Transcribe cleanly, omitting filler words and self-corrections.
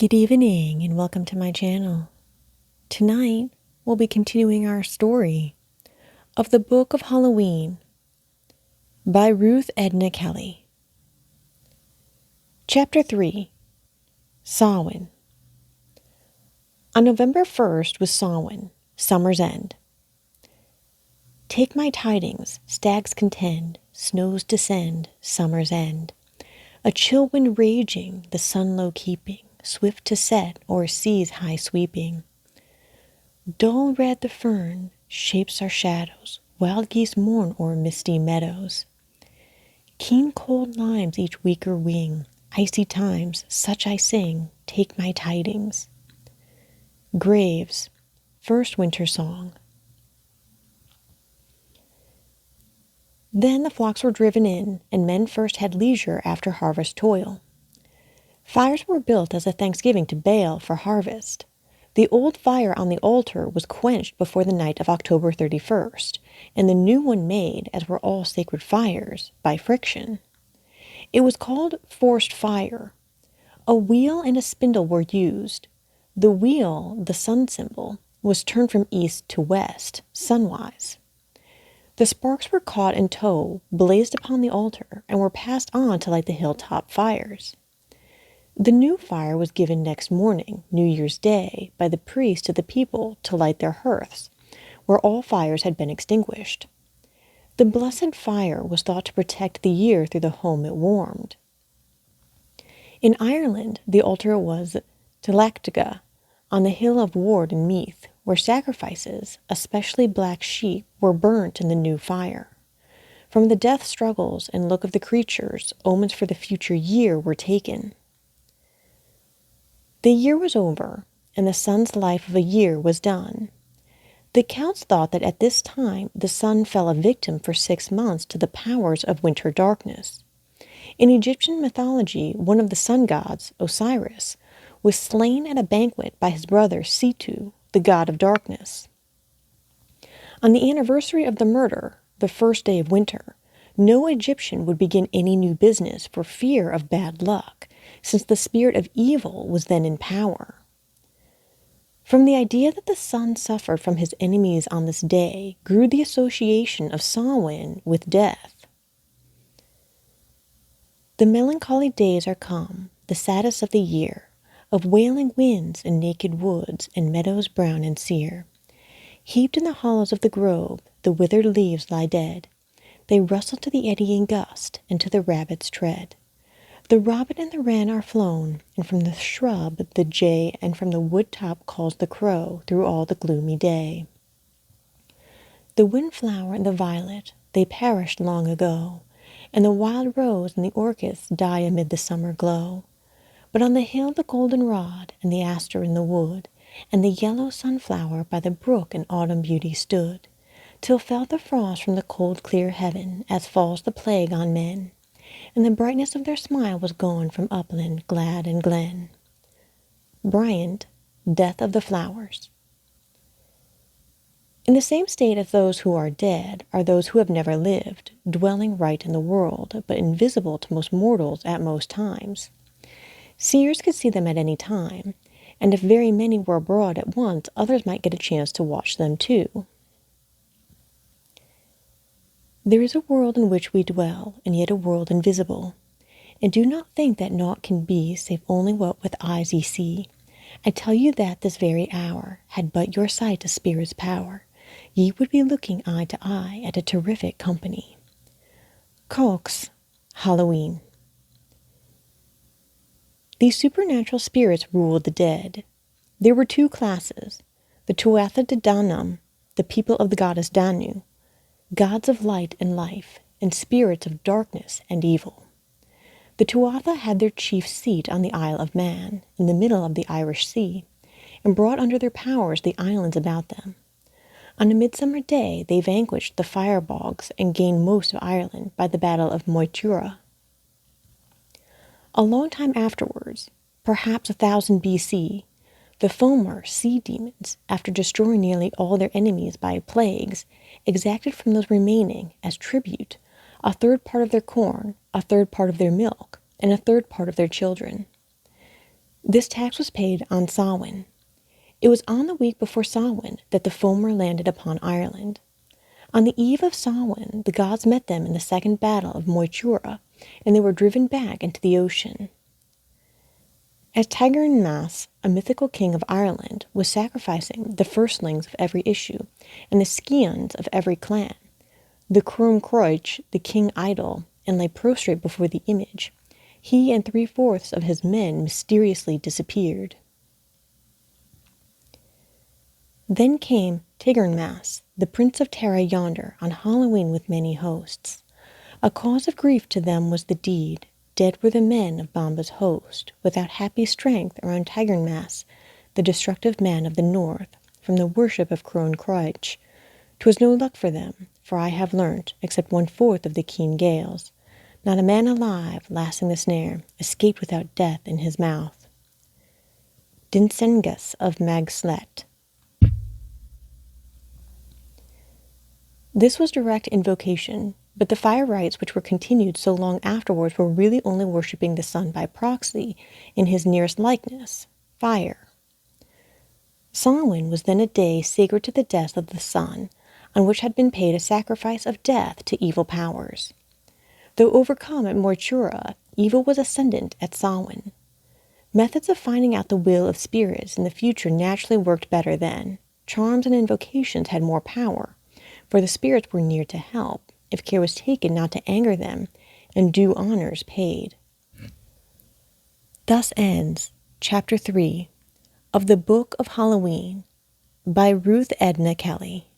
Good evening and welcome to my channel. Tonight, we'll be continuing our story of the Book of Halloween by Ruth Edna Kelley. Chapter 3, Samhain. On November 1st was Samhain, summer's end. Take my tidings, stags contend, snows descend, summer's end. A chill wind raging, the sun low keeping, swift to set o'er seas high sweeping. Dull red the fern shapes our shadows, wild geese mourn o'er misty meadows. Keen cold limes each weaker wing, icy times, such I sing, take my tidings. Graves, first winter song. Then the flocks were driven in, and men first had leisure after harvest toil. Fires were built as a thanksgiving to Baal for harvest. The old fire on the altar was quenched before the night of October 31st, and the new one made, as were all sacred fires, by friction. It was called forced fire. A wheel and a spindle were used. The wheel, the sun symbol, was turned from east to west, sunwise. The sparks were caught in tow, blazed upon the altar, and were passed on to light the hilltop fires. The new fire was given next morning, New Year's Day, by the priest to the people to light their hearths, where all fires had been extinguished. The blessed fire was thought to protect the year through the home it warmed. In Ireland, the altar was Tlactga, on the hill of Ward in Meath, where sacrifices, especially black sheep, were burnt in the new fire. From the death struggles and look of the creatures, omens for the future year were taken. The year was over, and the sun's life of a year was done. The Celts thought that at this time the sun fell a victim for 6 months to the powers of winter darkness. In Egyptian mythology, one of the sun gods, Osiris, was slain at a banquet by his brother Setu, the god of darkness. On the anniversary of the murder, the first day of winter, no Egyptian would begin any new business for fear of bad luck, since the spirit of evil was then in power. From the idea that the sun suffered from his enemies on this day grew the association of Samhain with death. The melancholy days are come, the saddest of the year, of wailing winds and naked woods and meadows brown and sere. Heaped in the hollows of the grove, the withered leaves lie dead. They rustle to the eddying gust and to the rabbit's tread. The robin and the wren are flown, and from the shrub the jay, and from the wood-top calls the crow through all the gloomy day. The windflower and the violet, they perished long ago, and the wild rose and the orchis die amid the summer glow. But on the hill the goldenrod, and the aster in the wood, and the yellow sunflower by the brook in autumn beauty stood, till fell the frost from the cold clear heaven, as falls the plague on men. And the brightness of their smile was gone from upland, glad and glen. Bryant, Death of the Flowers. In the same state as those who are dead are those who have never lived, dwelling right in the world, but invisible to most mortals at most times. Seers could see them at any time, and if very many were abroad at once, others might get a chance to watch them too. There is a world in which we dwell, and yet a world invisible. And do not think that naught can be, save only what with eyes ye see. I tell you that this very hour, had but your sight a spirit's power, ye would be looking eye to eye at a terrific company. Cox, Halloween. These supernatural spirits ruled the dead. There were 2 classes, the Tuatha De Danann, the people of the goddess Danu, gods of light and life, and spirits of darkness and evil. The Tuatha had their chief seat on the Isle of Man, in the middle of the Irish Sea, and brought under their powers the islands about them. On a midsummer day they vanquished the firebogs and gained most of Ireland by the battle of Moytura. A long time afterwards, perhaps 1000 B.C., the Fomor sea demons, after destroying nearly all their enemies by plagues, exacted from those remaining, as tribute, a third part of their corn, a third part of their milk, and a third part of their children. This tax was paid on Samhain. It was on the week before Samhain that the Fomor landed upon Ireland. On the eve of Samhain, the gods met them in the second battle of Moytura, and they were driven back into the ocean. As Tyrnmas, a mythical king of Ireland, was sacrificing the firstlings of every issue and the scions of every clan, the Crom Croich, the king idol, and lay prostrate before the image, he and 3/4 of his men mysteriously disappeared. Then came Tyrnmas, the prince of Tara yonder, on Halloween with many hosts. A cause of grief to them was the deed. Dead were the men of Bomba's host, without happy strength around Tyrnmas, the destructive man of the north, from the worship of Crom Croich. 'Twas no luck for them, for I have learnt, except 1/4 of the keen gales, not a man alive, lasting the snare, escaped without death in his mouth. Dinsengus of Magslet. This was direct invocation, but the fire rites which were continued so long afterwards were really only worshipping the sun by proxy, in his nearest likeness, fire. Samhain was then a day sacred to the death of the sun, on which had been paid a sacrifice of death to evil powers. Though overcome at Moytura, evil was ascendant at Samhain. Methods of finding out the will of spirits in the future naturally worked better then. Charms and invocations had more power, for the spirits were near to help, if care was taken not to anger them, and due honors paid. Thus ends Chapter 3 of the Book of Halloween by Ruth Edna Kelley.